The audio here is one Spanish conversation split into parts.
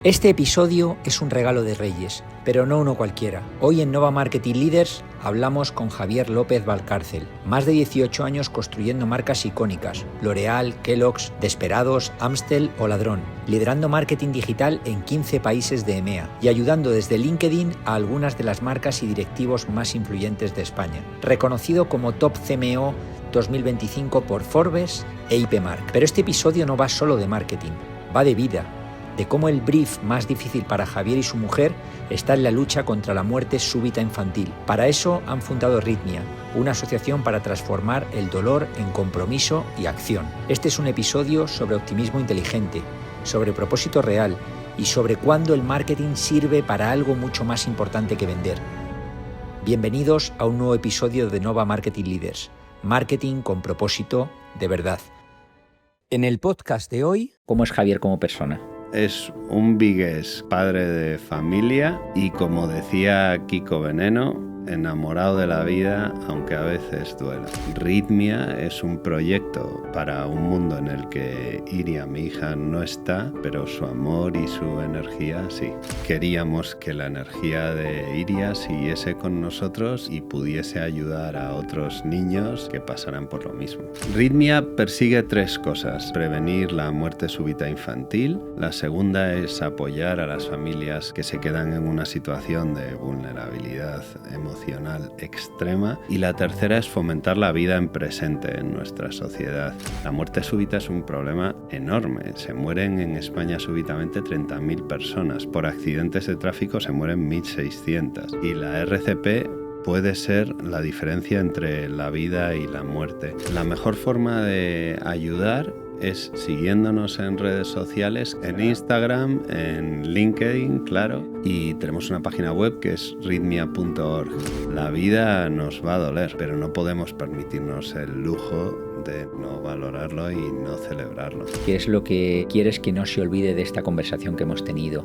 Este episodio es un regalo de Reyes, pero no uno cualquiera. Hoy en Nova Marketing Leaders hablamos con Javier López Valcárcel. Más de 18 años construyendo marcas icónicas: L'Oréal, Kellogg's, Desperados, Amstel o Ladrón. Liderando marketing digital en 15 países de EMEA y ayudando desde LinkedIn a algunas de las marcas y directivos más influyentes de España. Reconocido como Top CMO 2025 por Forbes e IPMark. Pero este episodio no va solo de marketing, va de vida, de cómo el brief más difícil para Javier y su mujer está en la lucha contra la muerte súbita infantil. Para eso han fundado Rhythmia, una asociación para transformar el dolor en compromiso y acción. Este es un episodio sobre optimismo inteligente, sobre propósito real y sobre cuándo el marketing sirve para algo mucho más importante que vender. Bienvenidos a un nuevo episodio de Nova Marketing Leaders, marketing con propósito de verdad. En el podcast de hoy, ¿cómo es Javier como persona? Es un vigués, padre de familia y, como decía Kiko Veneno, enamorado de la vida, aunque a veces duela. Rhythmia es un proyecto para un mundo en el que Iria, mi hija, no está, pero su amor y su energía sí. Queríamos que la energía de Iria siguiese con nosotros y pudiese ayudar a otros niños que pasaran por lo mismo. Rhythmia persigue tres cosas: prevenir la muerte súbita infantil. La segunda es apoyar a las familias que se quedan en una situación de vulnerabilidad emocional extrema, y la tercera es fomentar la vida en presente en nuestra sociedad. La muerte súbita es un problema enorme. Se mueren en España súbitamente 30.000 personas. Por accidentes de tráfico se mueren 1.600. Y la RCP puede ser la diferencia entre la vida y la muerte. La mejor forma de ayudar es siguiéndonos en redes sociales, en Instagram, en LinkedIn, claro, y tenemos una página web que es rhythmia.org. La vida nos va a doler, pero no podemos permitirnos el lujo de no valorarlo y no celebrarlo. ¿Qué es lo que quieres que no se olvide de esta conversación que hemos tenido?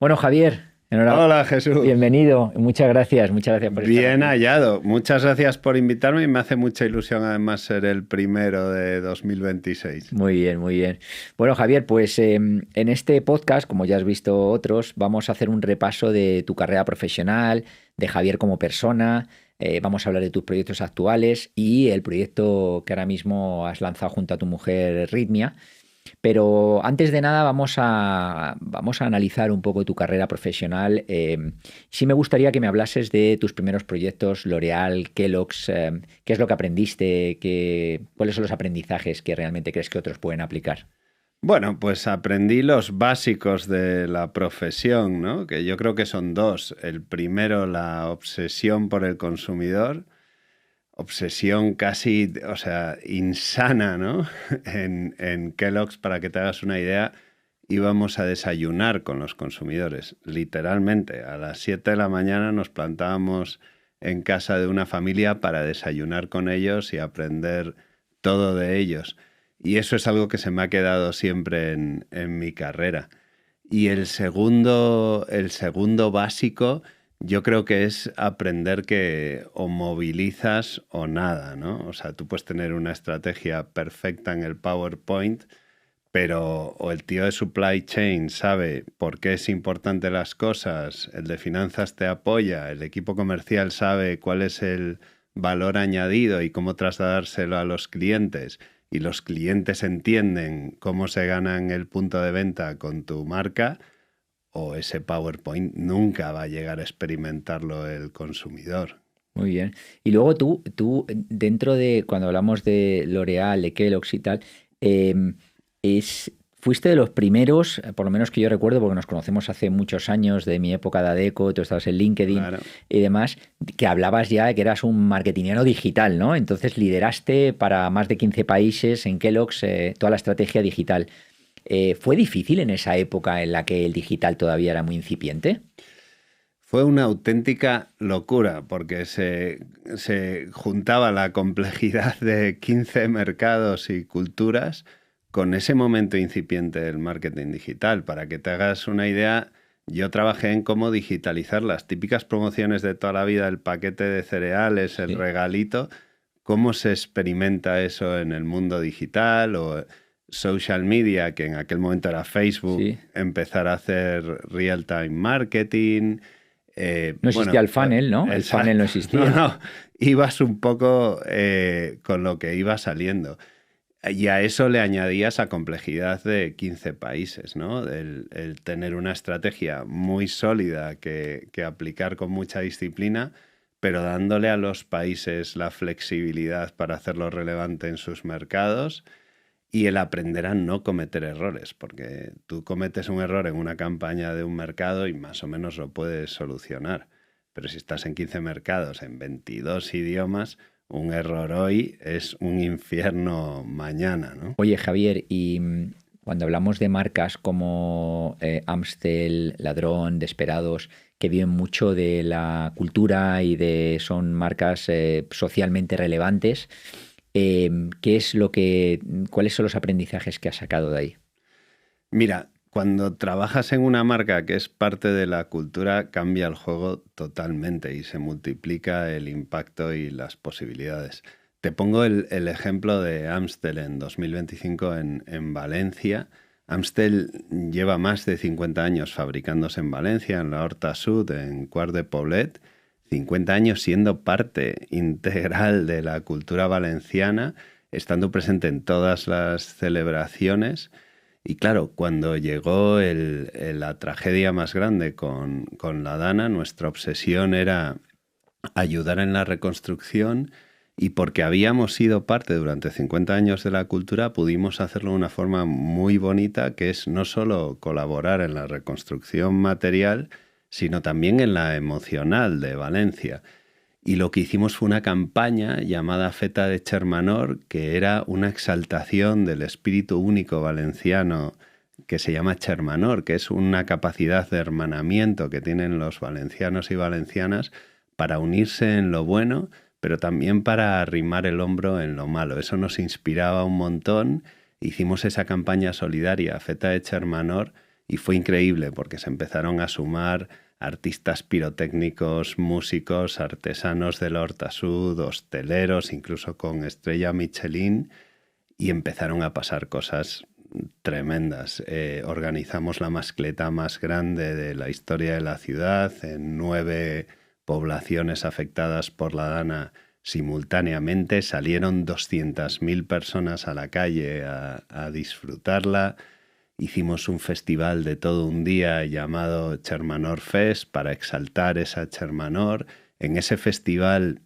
Bueno, Javier, enhorabuena. Hola, Jesús. Bienvenido. Muchas gracias por estar aquí. Bien hallado. Muchas gracias por invitarme y me hace mucha ilusión además ser el primero de 2026. Muy bien, muy bien. Bueno, Javier, pues en este podcast, como ya has visto otros, vamos a hacer un repaso de tu carrera profesional, de Javier como persona. Vamos a hablar de tus proyectos actuales y el proyecto que ahora mismo has lanzado junto a tu mujer, Rhythmia. Pero antes de nada vamos a analizar un poco tu carrera profesional. Sí me gustaría que me hablases de tus primeros proyectos, L'Oréal, Kellogg's, qué es lo que aprendiste, cuáles son los aprendizajes que realmente crees que otros pueden aplicar. Bueno, pues aprendí los básicos de la profesión, ¿no? Que yo creo que son dos. El primero, la obsesión por el consumidor. Obsesión casi, o sea, insana, ¿no? En Kellogg's, para que te hagas una idea, íbamos a desayunar con los consumidores. Literalmente, a las 7 de la mañana nos plantábamos en casa de una familia para desayunar con ellos y aprender todo de ellos. Y eso es algo que se me ha quedado siempre en mi carrera. Y el segundo básico, yo creo que es aprender que o movilizas o nada, ¿no? O sea, tú puedes tener una estrategia perfecta en el PowerPoint, pero o el tío de supply chain sabe por qué es importante las cosas, el de finanzas te apoya, el equipo comercial sabe cuál es el valor añadido y cómo trasladárselo a los clientes, y los clientes entienden cómo se ganan el punto de venta con tu marca, o ese PowerPoint nunca va a llegar a experimentarlo el consumidor. Muy bien. Y luego tú dentro de, cuando hablamos de L'Oréal, de Kellogg's y tal, fuiste de los primeros, por lo menos que yo recuerdo, porque nos conocemos hace muchos años, de mi época de ADECO, tú estabas en LinkedIn, claro, y demás, que hablabas ya de que eras un marketingiano digital, ¿no? Entonces lideraste para más de 15 países en Kellogg's toda la estrategia digital. ¿Fue difícil en esa época en la que el digital todavía era muy incipiente? Fue una auténtica locura, porque se juntaba la complejidad de 15 mercados y culturas con ese momento incipiente del marketing digital. Para que te hagas una idea, yo trabajé en cómo digitalizar las típicas promociones de toda la vida, el paquete de cereales, el regalito, cómo se experimenta eso en el mundo digital o social media, que en aquel momento era Facebook, Sí. empezar a hacer real-time marketing. No existía el funnel, ¿no? El exacto. funnel no existía. No, ibas un poco con lo que iba saliendo. Y a eso le añadías a complejidad de 15 países, ¿no? El tener una estrategia muy sólida que aplicar con mucha disciplina, pero dándole a los países la flexibilidad para hacerlo relevante en sus mercados y el aprender a no cometer errores, porque tú cometes un error en una campaña de un mercado y más o menos lo puedes solucionar. Pero si estás en 15 mercados, en 22 idiomas, un error hoy es un infierno mañana, ¿no? Oye, Javier, y cuando hablamos de marcas como Amstel, Ladrón, Desperados, que viven mucho de la cultura y son marcas socialmente relevantes, ¿cuáles son los aprendizajes que has sacado de ahí? Mira, cuando trabajas en una marca que es parte de la cultura, cambia el juego totalmente y se multiplica el impacto y las posibilidades. Te pongo el ejemplo de Amstel en 2025 en Valencia. Amstel lleva más de 50 años fabricándose en Valencia, en la Horta Sud, en Quart de Poblet. 50 años siendo parte integral de la cultura valenciana, estando presente en todas las celebraciones. Y claro, cuando llegó la tragedia más grande con la Dana, nuestra obsesión era ayudar en la reconstrucción y porque habíamos sido parte durante 50 años de la cultura, pudimos hacerlo de una forma muy bonita, que es no solo colaborar en la reconstrucción material, sino también en la emocional de Valencia. Y lo que hicimos fue una campaña llamada Feta de Chermanor, que era una exaltación del espíritu único valenciano que se llama Chermanor, que es una capacidad de hermanamiento que tienen los valencianos y valencianas para unirse en lo bueno, pero también para arrimar el hombro en lo malo. Eso nos inspiraba un montón. Hicimos esa campaña solidaria, Feta de Chermanor, y fue increíble porque se empezaron a sumar artistas pirotécnicos, músicos, artesanos del Horta Sud, hosteleros, incluso con estrella Michelin, y empezaron a pasar cosas tremendas. Organizamos la mascleta más grande de la historia de la ciudad en 9 poblaciones afectadas por la Dana simultáneamente. Salieron 200.000 personas a la calle a disfrutarla. Hicimos un festival de todo un día llamado Chermanor Fest para exaltar esa Chermanor. En ese festival,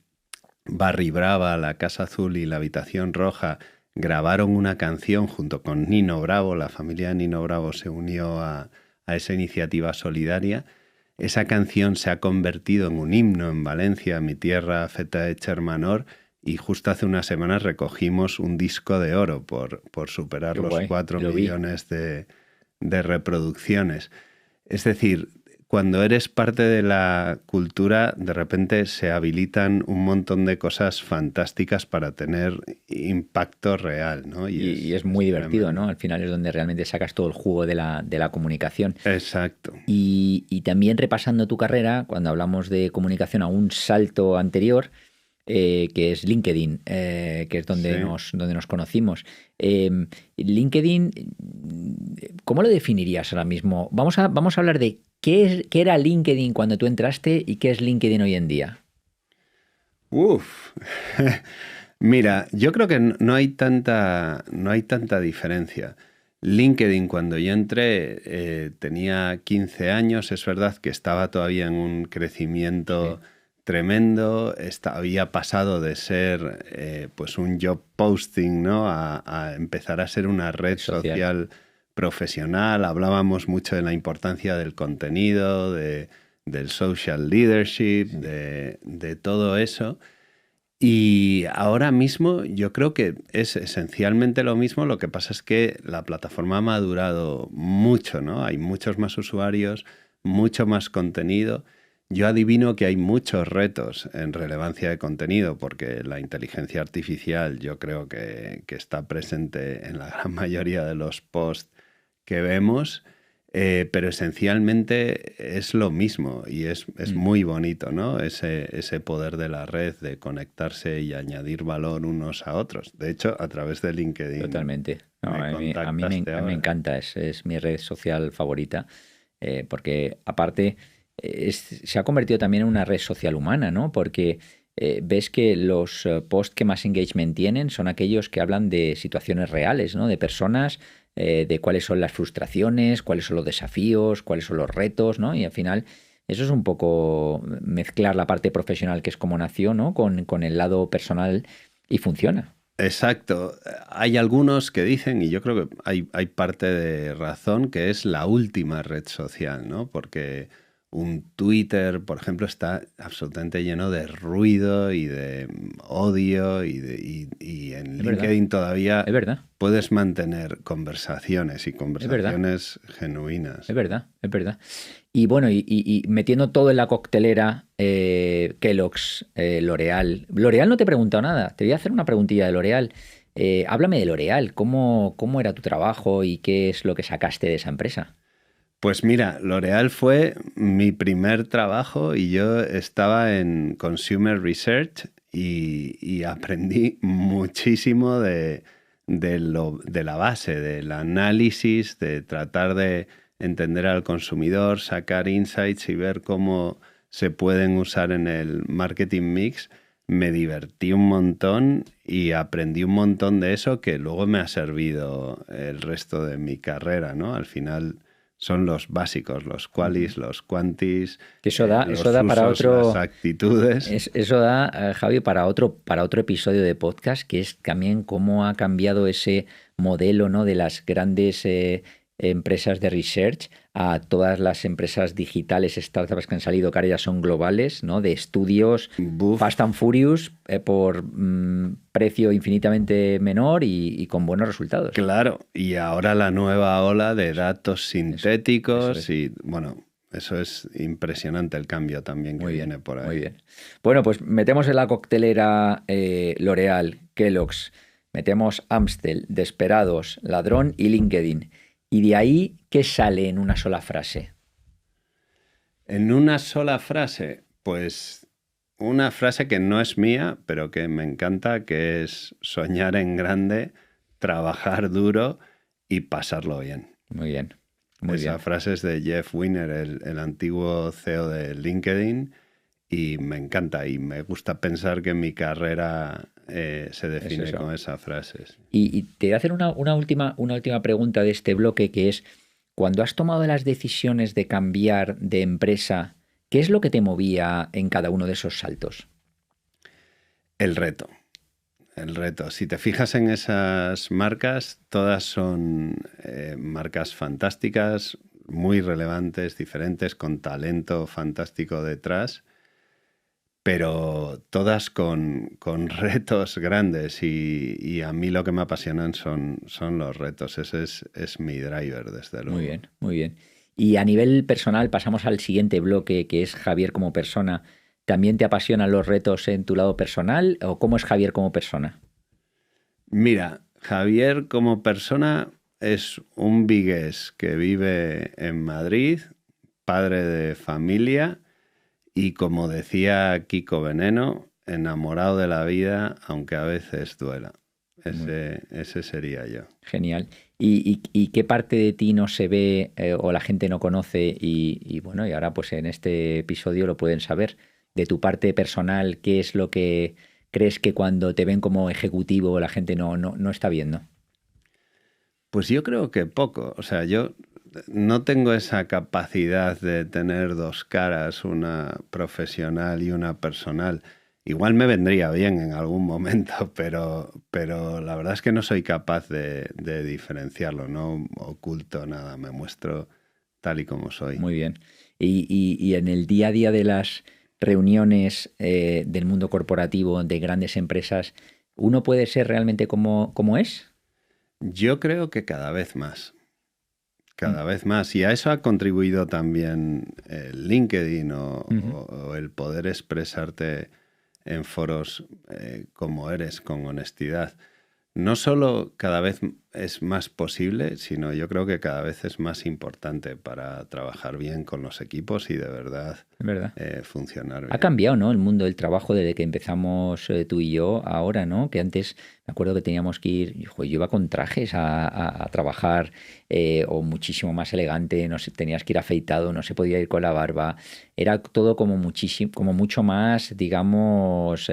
Barry Brava, la Casa Azul y la Habitación Roja grabaron una canción junto con Nino Bravo. La familia de Nino Bravo se unió a esa iniciativa solidaria. Esa canción se ha convertido en un himno en Valencia, mi tierra, Feta de Chermanor, y justo hace unas semanas recogimos un disco de oro por superar los 4 millones de reproducciones. Es decir, cuando eres parte de la cultura, de repente se habilitan un montón de cosas fantásticas para tener impacto real, ¿no? Y es muy divertido, tremendo, ¿no? Al final es donde realmente sacas todo el jugo de la comunicación. Exacto. Y también repasando tu carrera, cuando hablamos de comunicación a un salto anterior, que es LinkedIn, que es donde, sí, donde nos conocimos. LinkedIn, ¿cómo lo definirías ahora mismo? Vamos a hablar de qué era LinkedIn cuando tú entraste y qué es LinkedIn hoy en día. Mira, yo creo que no hay tanta diferencia. LinkedIn, cuando yo entré, tenía 15 años. Es verdad que estaba todavía en un crecimiento, sí, tremendo. Había pasado de ser pues un job posting, ¿no? a empezar a ser una red social profesional. Hablábamos mucho de la importancia del contenido, del social leadership, de todo eso. Y ahora mismo yo creo que es esencialmente lo mismo. Lo que pasa es que la plataforma ha madurado mucho, ¿no? Hay muchos más usuarios, mucho más contenido. Yo adivino que hay muchos retos en relevancia de contenido porque la inteligencia artificial yo creo que está presente en la gran mayoría de los posts que vemos. Pero esencialmente es lo mismo y es muy bonito, ¿no? Ese poder de la red de conectarse y añadir valor unos a otros. De hecho, a través de LinkedIn. Totalmente. No, Me a mí contactaste me ahora. encanta, es mi red social favorita, porque aparte se ha convertido también en una red social humana, ¿no? Porque ves que los posts que más engagement tienen son aquellos que hablan de situaciones reales, ¿no? De personas, de cuáles son las frustraciones, cuáles son los desafíos, cuáles son los retos, ¿no? Y al final eso es un poco mezclar la parte profesional que es como nació, ¿no? Con el lado personal y funciona. Exacto. Hay algunos que dicen, y yo creo que hay parte de razón, que es la última red social, ¿no? Porque un Twitter, por ejemplo, está absolutamente lleno de ruido y de odio y en Es verdad, LinkedIn todavía es verdad. puedes mantener conversaciones y Es verdad, conversaciones genuinas. es verdad, es verdad. Y bueno, y metiendo todo en la coctelera, Kellogg's, L'Oreal. L'Oreal no te he preguntado nada. Te voy a hacer una preguntilla de L'Oreal. Háblame de L'Oreal. ¿Cómo era tu trabajo y qué es lo que sacaste de esa empresa? Pues mira, L'Oreal fue mi primer trabajo y yo estaba en Consumer Research y aprendí muchísimo de la base, del análisis, de tratar de entender al consumidor, sacar insights y ver cómo se pueden usar en el marketing mix. Me divertí un montón y aprendí un montón de eso que luego me ha servido el resto de mi carrera, ¿no? Al final son los básicos, los qualis, los quantis, Que los eso da para usos, las otro, actitudes. eso da, Javi, para otro episodio de podcast, que es también cómo ha cambiado ese modelo, ¿no? De las grandes empresas de research a todas las empresas digitales, startups que han salido, que ahora ya son globales, ¿no? De estudios Buf, Fast and Furious por precio infinitamente menor y con buenos resultados. claro, y ahora la nueva ola de datos Eso sintéticos es. y bueno, eso es impresionante el cambio también que Muy viene bien, por muy ahí. bien. Bueno, pues metemos en la coctelera L'Oreal, Kellogg's, metemos Amstel, Desperados, Ladrón y LinkedIn. Y de ahí, ¿qué sale en una sola frase? En una sola frase, pues una frase que no es mía, pero que me encanta, que es soñar en grande, trabajar duro y pasarlo bien. Muy bien, muy Esa bien. frase es de Jeff Winner, el antiguo CEO de LinkedIn, y me encanta y me gusta pensar que mi carrera se Es define eso. con esas frases. Y te voy a hacer una última pregunta de este bloque, que es, cuando has tomado las decisiones de cambiar de empresa, ¿qué es lo que te movía en cada uno de esos saltos? El reto. El reto. Si te fijas en esas marcas, todas son marcas fantásticas, muy relevantes, diferentes, con talento fantástico detrás, pero todas con retos grandes y a mí lo que me apasionan son los retos. Ese es mi driver, desde Muy luego. bien, muy bien. Y a nivel personal, pasamos al siguiente bloque, que es Javier como persona. ¿También te apasionan los retos en tu lado personal o cómo es Javier como persona? Mira, Javier como persona es un vigués que vive en Madrid, padre de familia y, como decía Kiko Veneno, enamorado de la vida, aunque a veces duela. Muy Ese sería yo. genial. ¿Y qué parte de ti no se ve o la gente no conoce? Y bueno, y ahora pues en este episodio lo pueden saber. De tu parte personal, ¿qué es lo que crees que cuando te ven como ejecutivo la gente no está viendo? Pues yo creo que poco. O sea, yo no tengo esa capacidad de tener dos caras, una profesional y una personal. Igual me vendría bien en algún momento, pero la verdad es que no soy capaz de diferenciarlo, no oculto nada, me muestro tal y como soy. Muy bien. Y en el día a día de las reuniones del mundo corporativo de grandes empresas, ¿uno puede ser realmente como es? Yo creo que Mm. cada vez más, y a eso ha contribuido también el LinkedIn Ujú. o el poder expresarte en foros como eres, con honestidad. no solo cada vez es más posible, sino yo creo que cada vez es más importante para trabajar bien con los equipos y de verdad Es verdad. Funcionar bien. Ha cambiado, ¿no? El mundo del trabajo desde que empezamos tú y yo ahora, ¿no? Que antes me acuerdo que teníamos que ir, yo iba con trajes a trabajar o muchísimo más elegante, no sé, tenías que ir afeitado, no se podía ir con la barba. Era todo como muchísimo, como mucho más, digamos,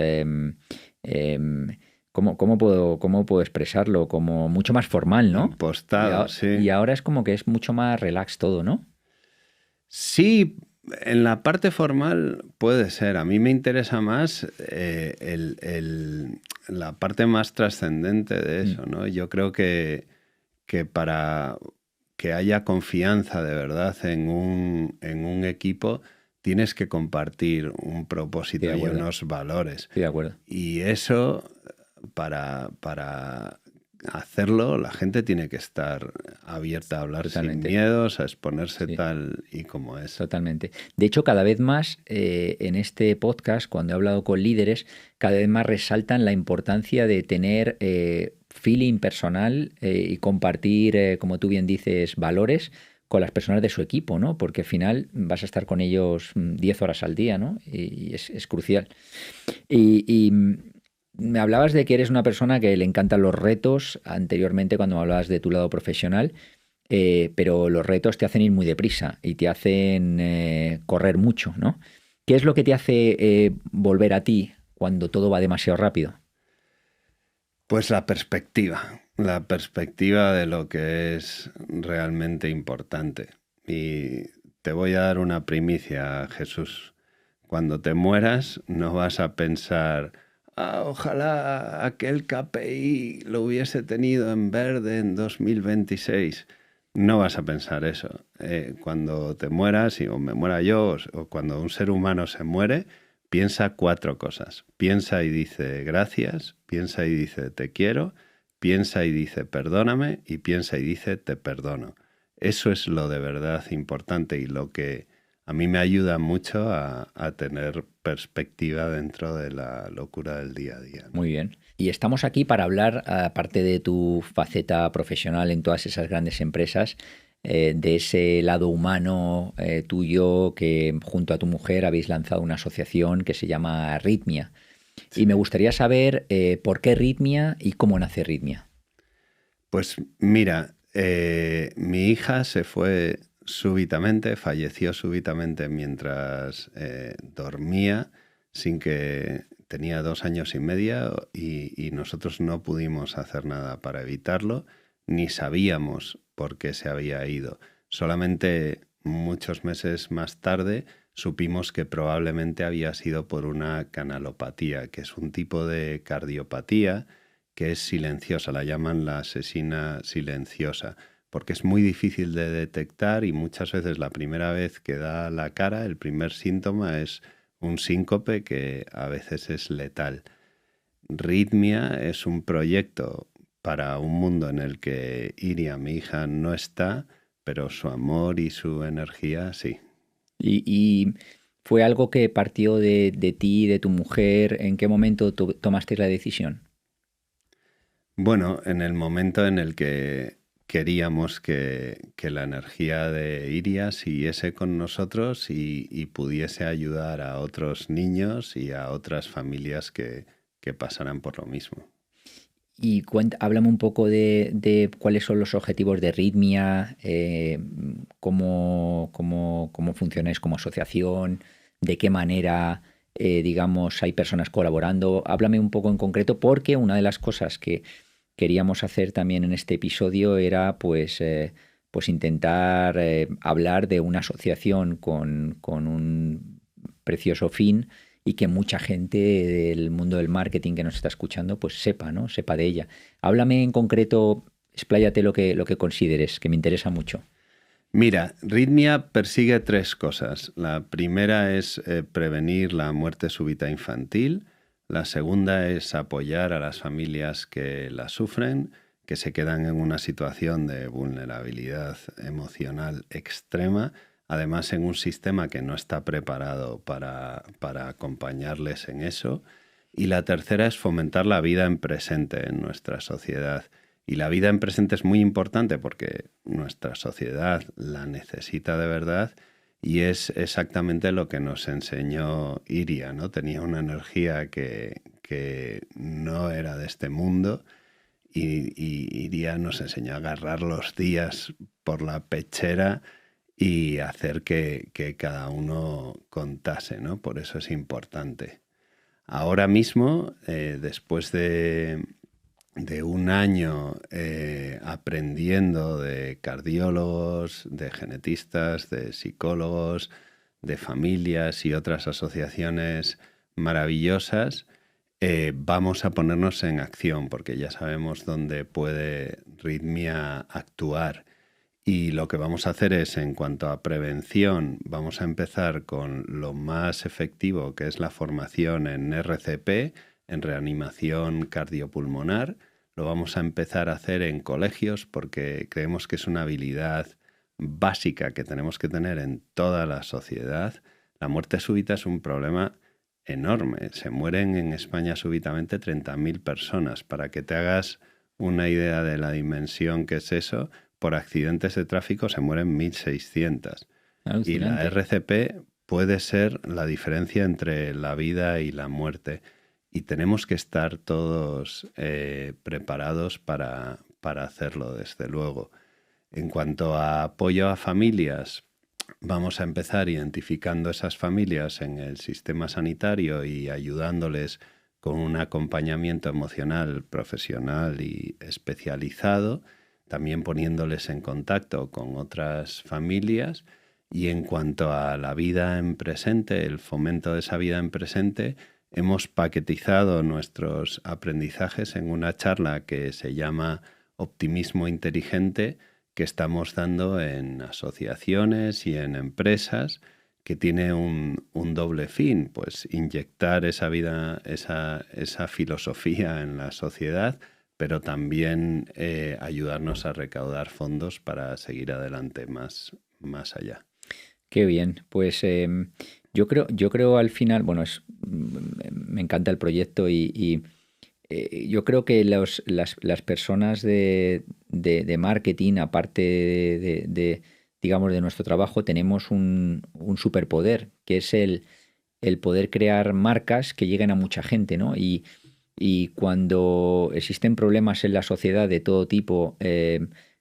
cómo puedo expresarlo? Como mucho más formal, ¿no? Impostado, sí. Y ahora es como que es mucho más relax todo, ¿no? Sí, en la parte formal puede ser. A mí me interesa más la parte más trascendente de eso, ¿no? Yo creo que para que haya confianza de verdad en un equipo, tienes que compartir un propósito y unos valores. Estoy de acuerdo. Y eso, para hacerlo, la gente tiene que estar abierta a hablar Totalmente. sin miedos, a exponerse tal y como es. Totalmente. De hecho, cada vez más en este podcast, cuando he hablado con líderes, cada vez más resaltan la importancia de tener feeling personal y compartir, como tú bien dices, valores con las personas de su equipo, ¿no? Porque al final vas a estar con ellos 10 horas al día, ¿no? Y es crucial. Y me hablabas de que eres una persona que le encantan los retos anteriormente cuando me hablabas de tu lado profesional, pero los retos te hacen ir muy deprisa y te hacen correr mucho, ¿no? ¿Qué es lo que te hace volver a ti cuando todo va demasiado rápido? Pues la perspectiva de lo que es realmente importante. Y te voy a dar una primicia, Jesús. Cuando te mueras no vas a pensar, ojalá aquel KPI lo hubiese tenido en verde en 2026. No vas a pensar eso. Cuando te mueras, o me muera yo, o cuando un ser humano se muere, piensa 4 cosas. Piensa y dice gracias, piensa y dice te quiero, piensa y dice perdóname y piensa y dice te perdono. Eso es lo de verdad importante y lo que a mí me ayuda mucho a tener perspectiva dentro de la locura del día a día, ¿no? Muy bien. Y estamos aquí para hablar, aparte de tu faceta profesional en todas esas grandes empresas, de ese lado humano tuyo que junto a tu mujer habéis lanzado una asociación que se llama Ritmia. Sí. Y me gustaría saber por qué Ritmia y cómo nace Ritmia. Pues mira, mi hija se fue súbitamente, falleció súbitamente mientras dormía, tenía 2 años y medio y nosotros no pudimos hacer nada para evitarlo, ni sabíamos por qué se había ido. Solamente muchos meses más tarde supimos que probablemente había sido por una canalopatía, que es un tipo de cardiopatía que es silenciosa, la llaman la asesina silenciosa, porque es muy difícil de detectar y muchas veces la primera vez que da la cara, el primer síntoma es un síncope que a veces es letal. Ritmia es un proyecto para un mundo en el que Iria, mi hija, no está, pero su amor y su energía sí. ¿Y fue algo que partió de ti, de tu mujer? ¿En qué momento tomaste la decisión? Bueno, en el momento en el que queríamos que la energía de Iria siguiese con nosotros y pudiese ayudar a otros niños y a otras familias que pasaran por lo mismo. Y háblame un poco de cuáles son los objetivos de Ritmia, cómo funcionáis como asociación, de qué manera, digamos, hay personas colaborando. Háblame un poco en concreto, porque una de las cosas que queríamos hacer también en este episodio era pues intentar hablar de una asociación con un precioso fin y que mucha gente del mundo del marketing que nos está escuchando pues sepa, ¿no? Sepa de ella. Háblame en concreto, expláyate lo que consideres, que me interesa mucho. Mira, Ritmia persigue 3 cosas. La primera es prevenir la muerte súbita infantil. La segunda es apoyar a las familias que la sufren, que se quedan en una situación de vulnerabilidad emocional extrema, además en un sistema que no está preparado para acompañarles en eso. Y la tercera es fomentar la vida en presente en nuestra sociedad. Y la vida en presente es muy importante porque nuestra sociedad la necesita de verdad y es exactamente lo que nos enseñó Iria, ¿no? Tenía una energía que no era de este mundo y Iria nos enseñó a agarrar los días por la pechera y hacer que cada uno contase, ¿no? Por eso es importante. Ahora mismo, después de un año aprendiendo de cardiólogos, de genetistas, de psicólogos, de familias y otras asociaciones maravillosas, vamos a ponernos en acción porque ya sabemos dónde puede Rhythmia actuar. Y lo que vamos a hacer es, en cuanto a prevención, vamos a empezar con lo más efectivo, que es la formación en RCP, en reanimación cardiopulmonar. Lo vamos a empezar a hacer en colegios porque creemos que es una habilidad básica que tenemos que tener en toda la sociedad. La muerte súbita es un problema enorme. Se mueren en España súbitamente 30.000 personas. Para que te hagas una idea de la dimensión que es eso, por accidentes de tráfico se mueren 1.600. Y la RCP puede ser la diferencia entre la vida y la muerte. Y tenemos que estar todos preparados para hacerlo, desde luego. En cuanto a apoyo a familias, vamos a empezar identificando esas familias en el sistema sanitario y ayudándoles con un acompañamiento emocional, profesional y especializado, también poniéndoles en contacto con otras familias. Y en cuanto a la vida en presente, el fomento de esa vida en presente, hemos paquetizado nuestros aprendizajes en una charla que se llama Optimismo Inteligente, que estamos dando en asociaciones y en empresas, que tiene un doble fin, pues inyectar esa vida, esa filosofía en la sociedad, pero también ayudarnos a recaudar fondos para seguir adelante más allá. Qué bien. Pues yo creo al final, bueno, me encanta el proyecto y yo creo que las personas de marketing, aparte digamos, de nuestro trabajo, tenemos un superpoder, que es el poder crear marcas que lleguen a mucha gente, ¿no? Y cuando existen problemas en la sociedad de todo tipo,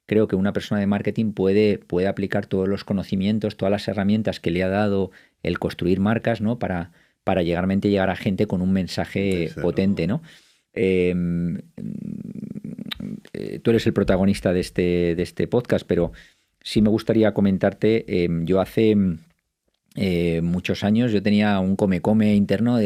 creo que una persona de marketing puede aplicar todos los conocimientos, todas las herramientas que le ha dado el construir marcas, ¿no? Para llegar a gente con un mensaje potente, ¿no? Tú eres el protagonista de este podcast, pero sí me gustaría comentarte, yo hace muchos años yo tenía un come interno,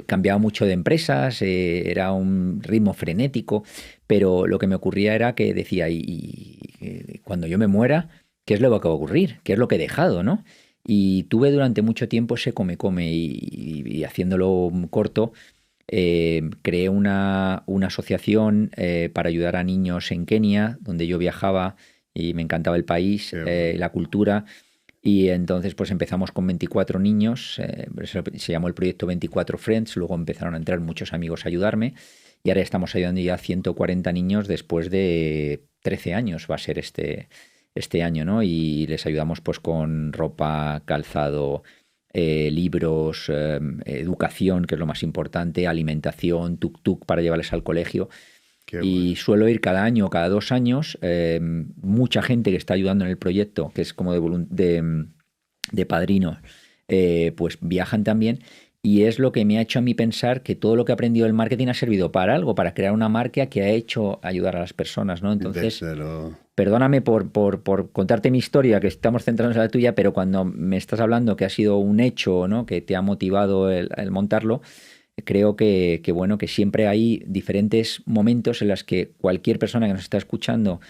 cambiaba mucho de empresas, era un ritmo frenético, pero lo que me ocurría era que decía, y cuando yo me muera, ¿qué es lo que va a ocurrir? ¿Qué es lo que he dejado, no? Y tuve durante mucho tiempo ese come y haciéndolo corto, creé una asociación para ayudar a niños en Kenia, donde yo viajaba y me encantaba el país, la cultura. Y entonces pues empezamos con 24 niños, se llamó el proyecto 24 Friends, luego empezaron a entrar muchos amigos a ayudarme y ahora estamos ayudando ya a 140 niños después de 13 años, va a ser este año, ¿no? Y les ayudamos pues con ropa, calzado, libros, educación, que es lo más importante, alimentación, tuk-tuk para llevarles al colegio. Y suelo ir cada año, cada 2 años, mucha gente que está ayudando en el proyecto, que es como de padrinos, pues viajan también. Y es lo que me ha hecho a mí pensar que todo lo que he aprendido del marketing ha servido para algo, para crear una marca que ha hecho ayudar a las personas, ¿no? Entonces, perdóname por contarte mi historia, que estamos centrándonos en la tuya, pero cuando me estás hablando que ha sido un hecho, ¿no? Que te ha motivado el montarlo, creo que bueno, que siempre hay diferentes momentos en los que cualquier persona que nos está escuchando,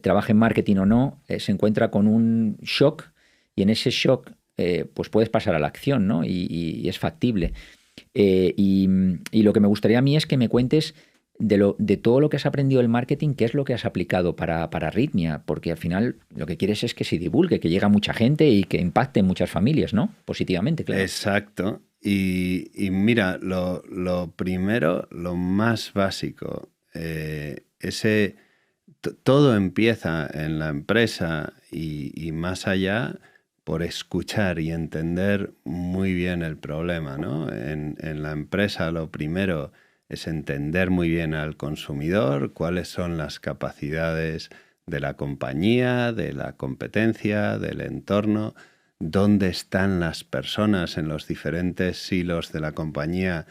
trabaje en marketing o no, se encuentra con un shock y en ese shock pues puedes pasar a la acción, ¿no? Y es factible. Y lo que me gustaría a mí es que me cuentes de todo lo que has aprendido del marketing, qué es lo que has aplicado para Rhythmia, porque al final lo que quieres es que se divulgue, que llegue a mucha gente y que impacte en muchas familias, ¿no? Positivamente, claro. Exacto. Y mira, lo primero, lo más básico, todo empieza en la empresa y más allá por escuchar y entender muy bien el problema, ¿no? En la empresa lo primero es entender muy bien al consumidor, cuáles son las capacidades de la compañía, de la competencia, del entorno, dónde están las personas en los diferentes silos de la compañía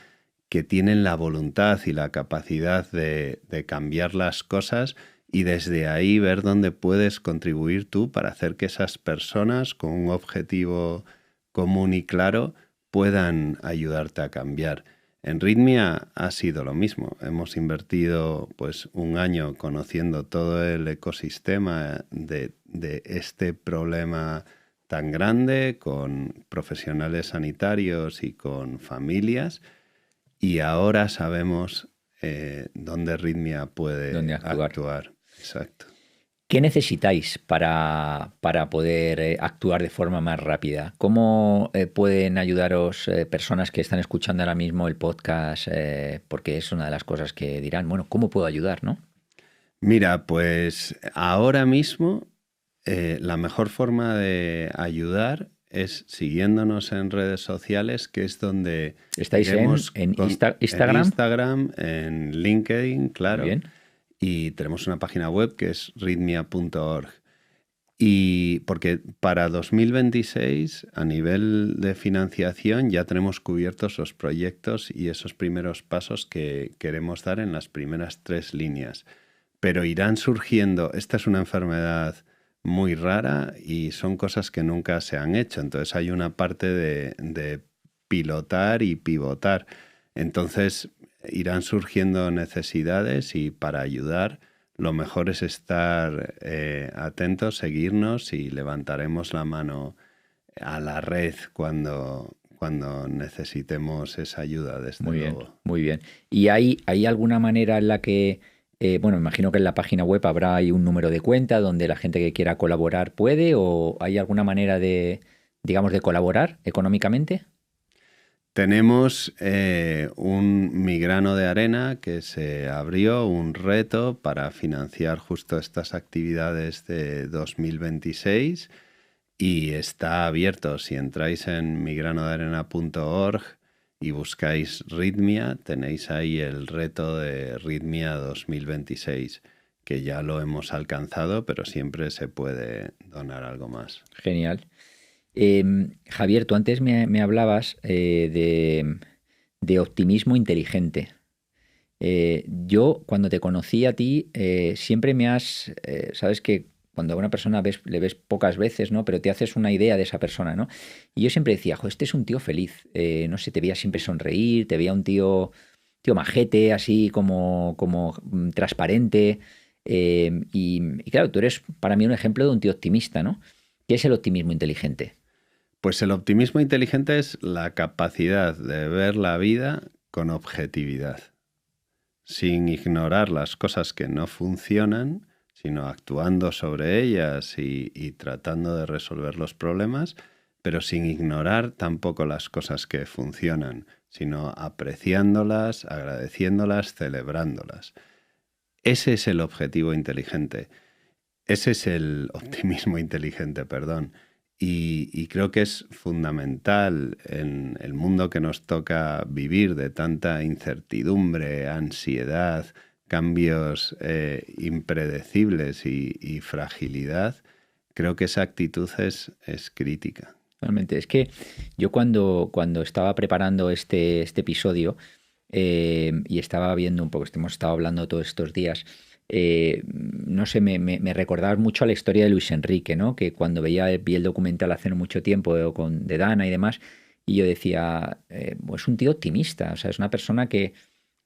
que tienen la voluntad y la capacidad de cambiar las cosas, y desde ahí ver dónde puedes contribuir tú para hacer que esas personas con un objetivo común y claro puedan ayudarte a cambiar. En Ritmia ha sido lo mismo. Hemos invertido pues un año conociendo todo el ecosistema de este problema tan grande, con profesionales sanitarios y con familias, y ahora sabemos dónde Ritmia puede actuar. Exacto. ¿Qué necesitáis para poder actuar de forma más rápida? ¿Cómo pueden ayudaros personas que están escuchando ahora mismo el podcast? Porque es una de las cosas que dirán, bueno, ¿cómo puedo ayudar, no? Mira, pues ahora mismo la mejor forma de ayudar es siguiéndonos en redes sociales, que es donde... ¿Estáis en Instagram? En Instagram, en LinkedIn, claro. Muy bien. Y tenemos una página web que es ritmia.org. Y porque para 2026, a nivel de financiación, ya tenemos cubiertos los proyectos y esos primeros pasos que queremos dar en las primeras 3 líneas. Pero irán surgiendo, esta es una enfermedad muy rara y son cosas que nunca se han hecho. Entonces hay una parte de pilotar y pivotar. Entonces irán surgiendo necesidades y para ayudar lo mejor es estar atentos, seguirnos, y levantaremos la mano a la red cuando necesitemos esa ayuda, desde luego. Muy bien. ¿Y hay alguna manera en la que, bueno, imagino que en la página web habrá ahí un número de cuenta donde la gente que quiera colaborar puede, o hay alguna manera de, digamos, de colaborar económicamente? Tenemos un Mi Grano de Arena que se abrió, un reto para financiar justo estas actividades de 2026, y está abierto. Si entráis en migranodearena.org y buscáis Ritmia, tenéis ahí el reto de Ritmia 2026, que ya lo hemos alcanzado, pero siempre se puede donar algo más. Genial. Javier, tú antes me hablabas de optimismo inteligente. Yo, cuando te conocí a ti, siempre me has... sabes que cuando a una persona le ves pocas veces, ¿no? Pero te haces una idea de esa persona, ¿no? Y yo siempre decía, este es un tío feliz. No sé, te veía siempre sonreír, te veía un tío majete, así como transparente. Y claro, tú eres para mí un ejemplo de un tío optimista, ¿no? ¿Qué es el optimismo inteligente? Pues el optimismo inteligente es la capacidad de ver la vida con objetividad, sin ignorar las cosas que no funcionan, sino actuando sobre ellas y tratando de resolver los problemas, pero sin ignorar tampoco las cosas que funcionan, sino apreciándolas, agradeciéndolas, celebrándolas. Ese es el objetivo inteligente. Ese es el optimismo inteligente, perdón. Y creo que es fundamental en el mundo que nos toca vivir, de tanta incertidumbre, ansiedad, cambios impredecibles y fragilidad. Creo que esa actitud es crítica. Realmente, es que yo cuando estaba preparando este episodio y estaba viendo un poco, hemos estado hablando todos estos días, no sé, me recordaba mucho a la historia de Luis Enrique, ¿no? Que cuando vi el documental hace no mucho tiempo de Dana y demás, y yo decía, pues un tío optimista, o sea, es una persona que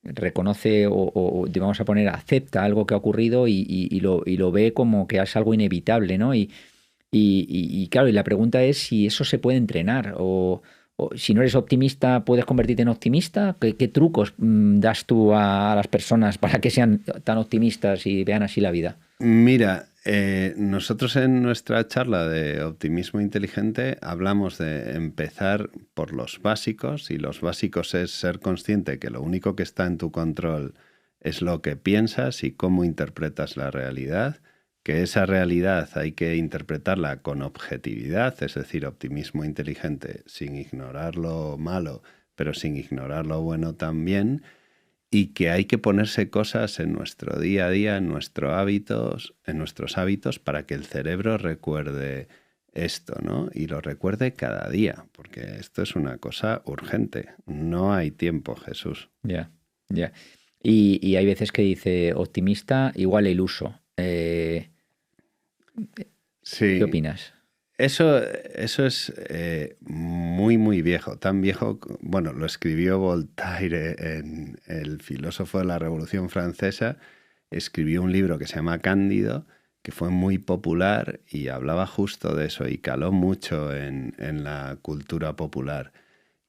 reconoce o vamos a poner, acepta algo que ha ocurrido y lo ve como que es algo inevitable, ¿no? Y claro, y la pregunta es si eso se puede entrenar, o si no eres optimista, ¿puedes convertirte en optimista? ¿Qué trucos das tú a las personas para que sean tan optimistas y vean así la vida? Mira, nosotros en nuestra charla de optimismo inteligente hablamos de empezar por los básicos, y los básicos es ser consciente que lo único que está en tu control es lo que piensas y cómo interpretas la realidad, que esa realidad hay que interpretarla con objetividad, es decir, optimismo inteligente, sin ignorar lo malo, pero sin ignorar lo bueno también, y que hay que ponerse cosas en nuestro día a día, en nuestros hábitos, para que el cerebro recuerde esto, ¿no? Y lo recuerde cada día, porque esto es una cosa urgente. No hay tiempo, Jesús. Ya, ya. Y hay veces que dice optimista igual iluso. ¿Qué Sí, opinas? eso es muy, muy viejo. Tan viejo, bueno, lo escribió Voltaire, el filósofo de la Revolución Francesa. Escribió un libro que se llama Cándido, que fue muy popular y hablaba justo de eso y caló mucho en la cultura popular.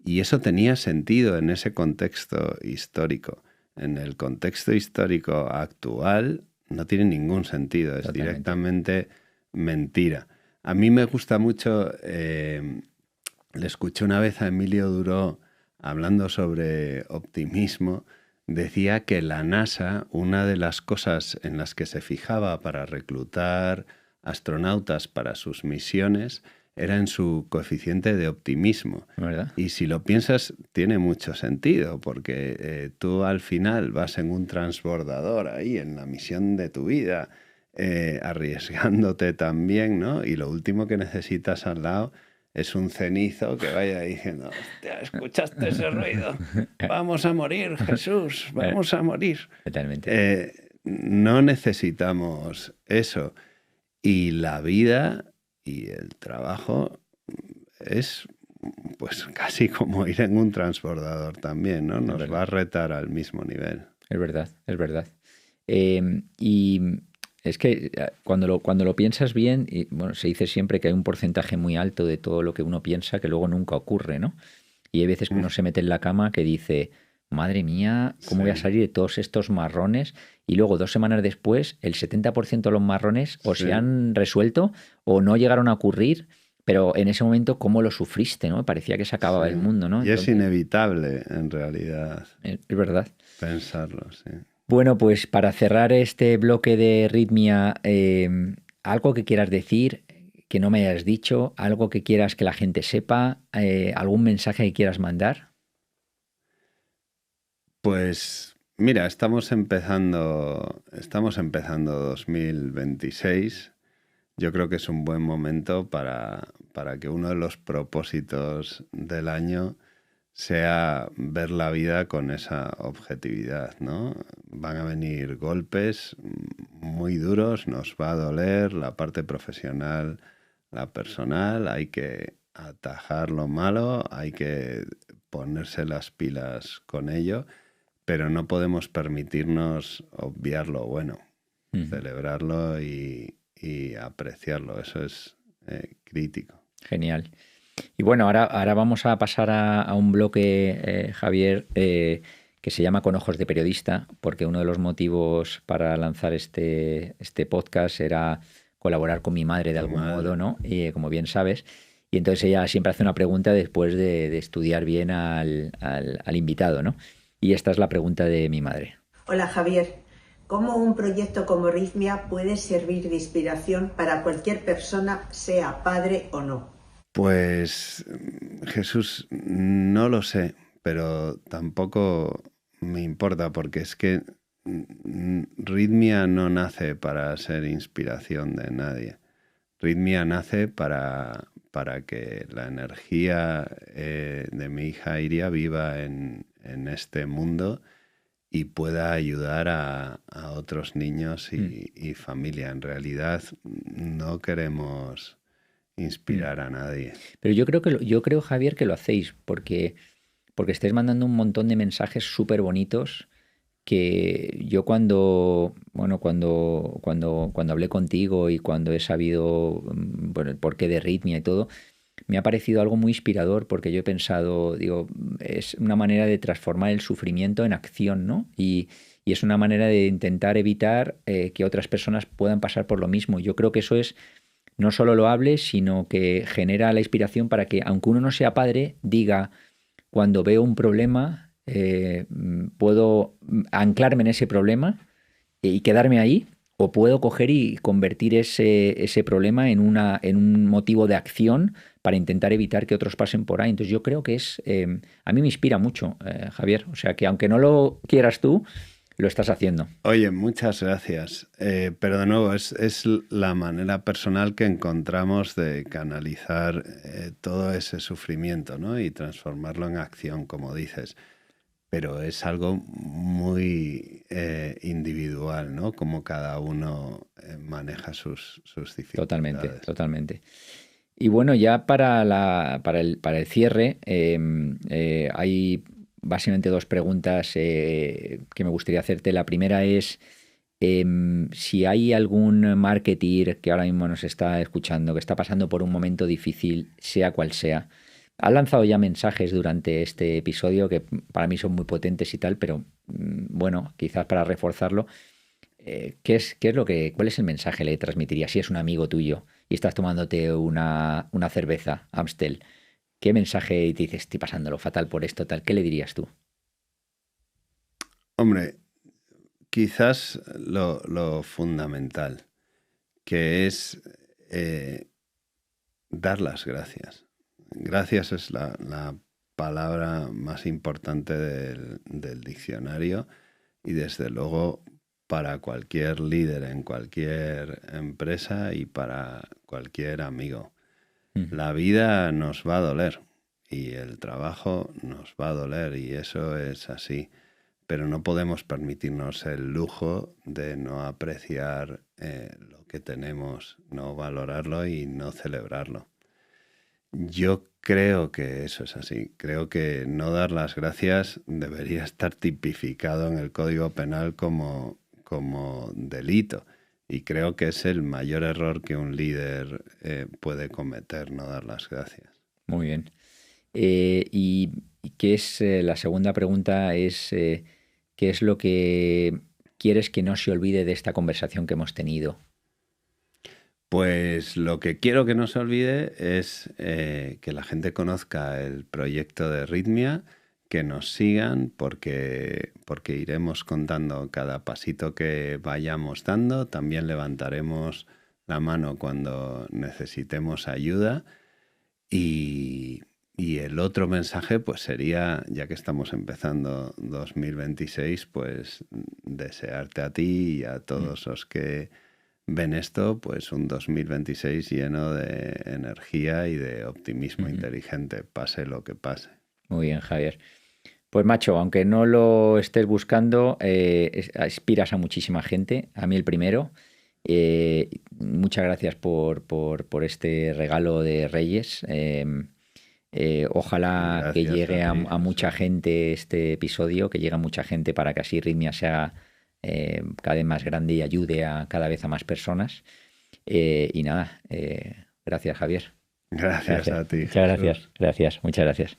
Y eso tenía sentido en ese contexto histórico. En el contexto histórico actual no tiene ningún sentido, es Totalmente. directamente mentira. A mí me gusta mucho, le escuché una vez a Emilio Duró hablando sobre optimismo. Decía que la NASA, una de las cosas en las que se fijaba para reclutar astronautas para sus misiones, era en su coeficiente de optimismo. ¿Verdad? Y si lo piensas, tiene mucho sentido, porque tú al final vas en un transbordador ahí, en la misión de tu vida, arriesgándote también, ¿no? Y lo último que necesitas al lado es un cenizo que vaya diciendo, hostia, ¿escuchaste ese ruido? Vamos a morir, Jesús, vamos a morir. Totalmente. No necesitamos eso. Y la vida y el trabajo es pues casi como ir en un transbordador también, ¿no? Nos va a retar al mismo nivel. Es verdad, es verdad. Y es que cuando lo piensas bien, y, bueno, se dice siempre que hay un porcentaje muy alto de todo lo que uno piensa que luego nunca ocurre, ¿no? Y hay veces que uno se mete en la cama que dice, madre mía, ¿cómo voy a salir de todos estos marrones? Y luego 2 semanas después, el 70% de los marrones o se han resuelto o no llegaron a ocurrir, pero en ese momento, ¿cómo lo sufriste, no? Parecía que se acababa el mundo, ¿no? Y es inevitable, en realidad, Es verdad. pensarlo, sí. Bueno, pues para cerrar este bloque de Ritmia, algo que quieras decir, que no me hayas dicho, algo que quieras que la gente sepa, algún mensaje que quieras mandar. Pues mira, estamos empezando 2026. Yo creo que es un buen momento para que uno de los propósitos del año sea ver la vida con esa objetividad, ¿no? Van a venir golpes muy duros, nos va a doler la parte profesional, la personal, hay que atajar lo malo, hay que ponerse las pilas con ello, pero no podemos permitirnos obviar lo bueno, celebrarlo y apreciarlo, eso es crítico. Genial. Y bueno, ahora vamos a pasar a un bloque, Javier, que se llama Con ojos de periodista, porque uno de los motivos para lanzar este podcast era colaborar con mi madre de algún modo, ¿no? Y, como bien sabes. Y entonces ella siempre hace una pregunta después de estudiar bien al invitado, ¿no? Y esta es la pregunta de mi madre. Hola, Javier. ¿Cómo un proyecto como Ritmia puede servir de inspiración para cualquier persona, sea padre o no? Pues, Jesús, no lo sé, pero tampoco me importa, porque es que Ritmia no nace para ser inspiración de nadie. Ritmia nace para que la energía de mi hija Iria viva en este mundo y pueda ayudar a otros niños y familia. En realidad no queremos inspirar a nadie. Pero yo creo, Javier, que lo hacéis porque estáis mandando un montón de mensajes súper bonitos que yo cuando hablé contigo y cuando he sabido el porqué de Ritmia y todo, me ha parecido algo muy inspirador, porque yo he pensado, digo, es una manera de transformar el sufrimiento en acción, ¿no? Y y es una manera de intentar evitar que otras personas puedan pasar por lo mismo. Yo creo que eso es no solo loable, sino que genera la inspiración para que, aunque uno no sea padre, diga, cuando veo un problema, puedo anclarme en ese problema y quedarme ahí, o puedo coger y convertir ese problema en un motivo de acción para intentar evitar que otros pasen por ahí. Entonces yo creo que a mí me inspira mucho, Javier. O sea que aunque no lo quieras tú, lo estás haciendo. Oye, muchas gracias. Pero de nuevo, es la manera personal que encontramos de canalizar todo ese sufrimiento, ¿no? Y transformarlo en acción, como dices. Pero es algo muy individual, ¿no? Como cada uno maneja sus dificultades. Totalmente, totalmente. Y bueno, ya para el cierre, hay básicamente dos preguntas que me gustaría hacerte. La primera es si hay algún marketer que ahora mismo nos está escuchando, que está pasando por un momento difícil, sea cual sea. Ha lanzado ya mensajes durante este episodio que para mí son muy potentes y tal, pero bueno, quizás para reforzarlo, ¿cuál es el mensaje que le transmitirías si es un amigo tuyo y estás tomándote una cerveza Amstel? ¿Qué mensaje te dices, estoy pasándolo fatal por esto, tal? ¿Qué le dirías tú? Hombre, quizás lo fundamental, que es dar las gracias. Gracias es la palabra más importante del diccionario y desde luego para cualquier líder en cualquier empresa y para cualquier amigo. La vida nos va a doler y el trabajo nos va a doler y eso es así, pero no podemos permitirnos el lujo de no apreciar lo que tenemos, no valorarlo y no celebrarlo. Yo creo que eso es así. Creo que no dar las gracias debería estar tipificado en el Código Penal como delito. Y creo que es el mayor error que un líder puede cometer, no dar las gracias. Muy bien. ¿Y qué es la segunda pregunta? ¿Qué es lo que quieres que no se olvide de esta conversación que hemos tenido? Pues lo que quiero que no se olvide es que la gente conozca el proyecto de Ritmia, que nos sigan porque iremos contando cada pasito que vayamos dando. También levantaremos la mano cuando necesitemos ayuda. Y el otro mensaje pues sería, ya que estamos empezando 2026, pues desearte a ti y a todos los que ven esto, pues un 2026 lleno de energía y de optimismo inteligente, pase lo que pase. Muy bien, Javier. Pues macho, aunque no lo estés buscando, inspiras a muchísima gente, a mí el primero. Muchas gracias por este regalo de Reyes. Ojalá Gracias que llegue a ti, mucha gente este episodio, que llegue a mucha gente para que así Ritmia sea cada vez más grande y ayude a cada vez a más personas. Y nada, gracias, Javier. Gracias a ti. Muchas gracias, muchas gracias.